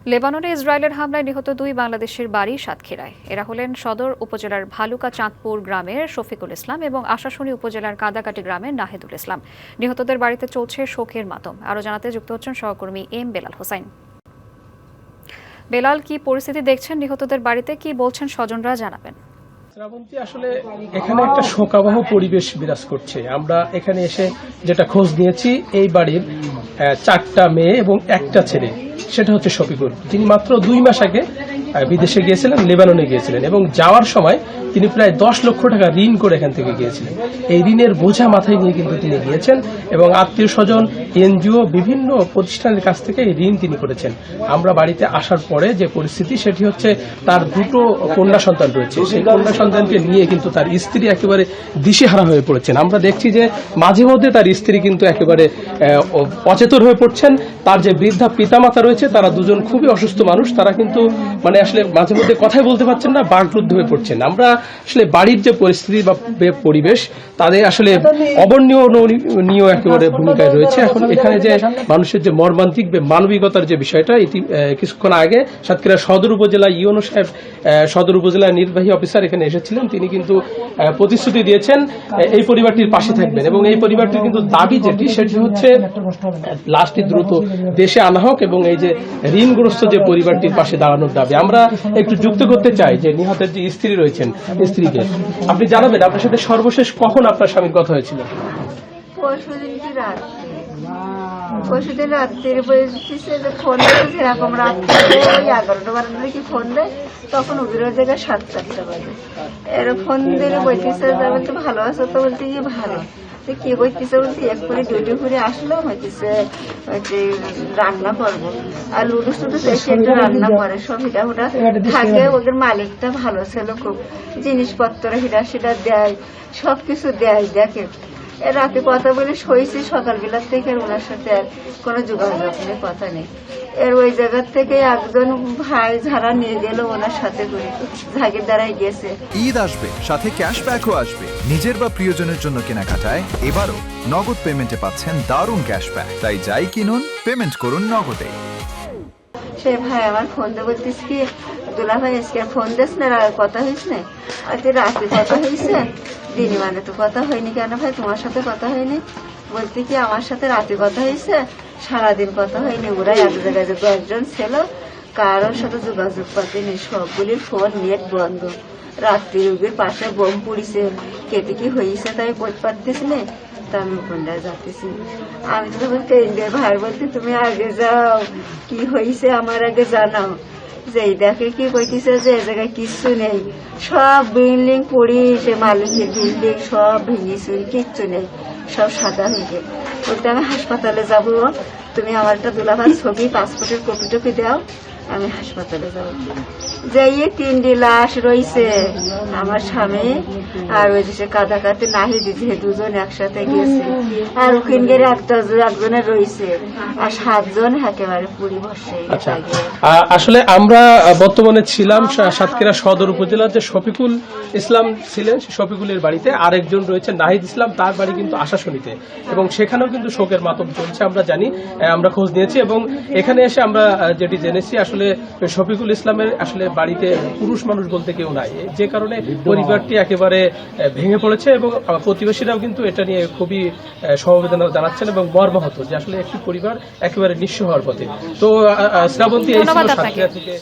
লেবাননে ইসরায়েলের হামলায় নিহত দুই বাংলাদেশের বাড়ি সাতক্ষীরায়। এরা হলেন সদর উপজেলার ভালুকা চাঁদপুর গ্রামের শফিকুল ইসলাম এবং আশাশুনি উপজেলার কাদাকাটি গ্রামের নাহিদুল ইসলাম। নিহতদের বাড়িতে চলছে শোকের মাতম। আরও জানাতে যুক্ত হচ্ছেন সহকর্মী এম বেলাল হোসাইন। বেলাল, কি পরিস্থিতি দেখছেন নিহতদের বাড়িতে, কি বলছেন স্বজনরা, জানাবেন। শ্রাবন্তী, আসলে এখানে একটা শোকাবহ পরিবেশ বিরাজ করছে। আমরা এখানে এসে যেটা খোঁজ নিয়েছি, এই বাড়ির 4টা মেয়ে এবং একটা ছেলে, সেটা হচ্ছে শফিকুল, যিনি মাত্র 2 মাস আগে বিদেশে গিয়েছিলেন, লেবাননে গিয়েছিলেন এবং যাওয়ার সময় তিনি প্রায় 10 লক্ষ টাকা ঋণ করে এখান থেকে গিয়েছিলেন। এই ঋণের বোঝা মাথায় নিয়ে কিন্তু তিনি গিয়েছেন এবং আত্মীয় স্বজন, এনজিও, বিভিন্ন প্রতিষ্ঠানের কাছ থেকে এই ঋণ তিনি করেছেন। আমরা বাড়িতে আসার পরে যে পরিস্থিতি, সেটি হচ্ছে তার 2টো কন্যা সন্তান রয়েছে। সেই কন্যা সন্তানকে নিয়ে কিন্তু তার স্ত্রী একেবারে দিশেহারা হয়ে পড়েছেন। আমরা দেখছি যে মাঝে মধ্যে তার স্ত্রী কিন্তু একেবারে অচেতন হয়ে পড়ছেন। তার যে বৃদ্ধা পিতামাতা রয়েছে, তারা দুজন খুবই অসুস্থ মানুষ। তারা কিন্তু আসলে মাঝে মধ্যে কথাই বলতে পারছেন না, বাকরুদ্ধ হয়ে পড়ছেন। আমরা আসলে বাড়ির যে পরিস্থিতি বা পরিবেশ, তাদের আসলে অবর্ণনীয় একেবারে ভূমিকায় রয়েছে। এখন এখানে যে মানুষের যে মর্মান্তিক মানবিকতার যে বিষয়টা, এটি কিছুক্ষণ আগে সাতক্ষীরা সদর উপজেলা ইউনো সাহেব, সদর উপজেলা নির্বাহী অফিসার এখানে এসেছিলেন। তিনি কিন্তু প্রতিশ্রুতি দিয়েছেন এই পরিবারটির পাশে থাকবেন এবং এই পরিবারটির কিন্তু দাবি যেটি, সেটি হচ্ছে লাশটি দ্রুত দেশে আনা হোক এবং এই যে ঋণগ্রস্ত যে পরিবারটির পাশে দাঁড়ানোর দাবি। আমরা একটু যুক্ত করতে চাই যে নিহতের যে স্ত্রী রয়েছেন, স্ত্রীকে আপনি জানাবেন আপনার সাথে সর্বশেষ কখন আপনার স্বামীর কথা হয়েছিল? পরশুদিন রাত্রির বলতেছে যে ফোন দিয়েছে, এরকম রাত্রে ওই 11টা-12টা কি ফোন দেয়, তখন উবিরের জায়গায় 7-8টা বাজে। এর ফোন দিলে বলতেছে যে বলতে ভালো আছো, তো বলতে গিয়ে ভালো কি বলতেছে, বলতে এক্ষুনি ডিউটি করে আসলাম, হইতেছে রান্না করবো আর লুডুস টুডুস এসে একটু রান্না করে, সব হিটা হুটা থাকে। ওদের মালিকটা ভালো ছিল খুব, জিনিসপত্র হিটা সেটা দেয়, সবকিছু দেয়। দেখে রাতে কথা বলে শুয়েছি, সকালবেলার থেকে ওনার সাথে আর কোনো যোগাযোগ নেই, কথা নেই। এর ওই জায়গার থেকে একজন ভাই যারা নিয়ে গেল ওনার সাথে করে ঝাঁকের দ্বারাই গেছে। ঈদ আসবে, সাথে ক্যাশব্যাকও আসবে। নিজের বা প্রিয়জনের জন্য কেনাকাটায় এবারও নগদ পেমেন্টে পাচ্ছেন দারুণ ক্যাশব্যাক। তাই যাই কিনুন, পেমেন্ট করুন নগদে। সে ভাই আমার ফোন দিয়ে বলতিস কি, দুলা ভাই আজকে ফোন দিস না, কথা হয়েছে না? আর রাতে কথা হয়েছে, দিনই মানে তো কথা হয়নি। কেন ভাই, তোমার সাথে কথা হয়নি? বলতে কি আমার সাথে রাতে কথা হয়েছে, সারাদিন কথা হয়নি। ওরা এক জায়গায় যে 10 জন ছিল, কারোর সাথে যোগাযোগ পাতে নেই, সবগুলির ফোন নেট বন্ধ। রাত্রি রোগীর পাশে বোম পুড়িছে, কেটে কি হয়েছে তাই বলতে পারতেছি না। তা আমি কোনটায় যাচ্তেছি, আমি তো বলতে ভাই বলতে তুমি আগে যাও, কি হয়েছে আমার আগে জানাও। যেই দেখে কি কইতেছে যে এ জায়গায় কিচ্ছু নেই, সব বিল্ডিং পড়িয়েছে, মালিকের বিল্ডিং সব ভেঙেছে, কিচ্ছু নেই, সব সাদা হয়ে গেছে। বলতে আমি হাসপাতালে যাবো, তুমি আমার একটা দুলাভার ছবি, পাসপোর্টের কপি টপি দাও, আমি হাসপাতালে যাবো। যেই 3টি লাশ রয়েছে, আমার স্বামী আর ওই যে কাদাকাটি নাহিদ, যে দুজন একসাথে গেছে, আর ওখানে একজনের রয়েছে, আর 7 জন একেবারে পুরি বসে। আসলে আমরা বর্তমানে ছিলাম সাতক্ষীরা সদর উপজেলার যে শফিকুল ইসলাম ছিলেন, শফিকুলের বাড়িতে। আরেকজন রয়েছে নাহিদ ইসলাম, তার বাড়ি কিন্তু আশাশুনিতে, এবং সেখানেও কিন্তু শোকের মাতম চলছে। আমরা জানি, আমরা খোঁজ নিয়েছি এবং এখানে এসে আমরা যেটি জেনেছি, আসলে শফিকুল ইসলামের আসলে বাড়িতে পুরুষ মানুষ বলতে কেউ নাই, যে কারণে পরিবারটি একেবারে ভেঙে পড়েছে এবং প্রতিবেশীরাও কিন্তু এটা নিয়ে খুবই সমবেদনা জানাচ্ছেন এবং মর্মাহত যে আসলে একটি পরিবার একেবারে নিঃস্ব হওয়ার পথে। তো শ্রাবন্তী, এই ছিল সাতক্ষীরা থেকে।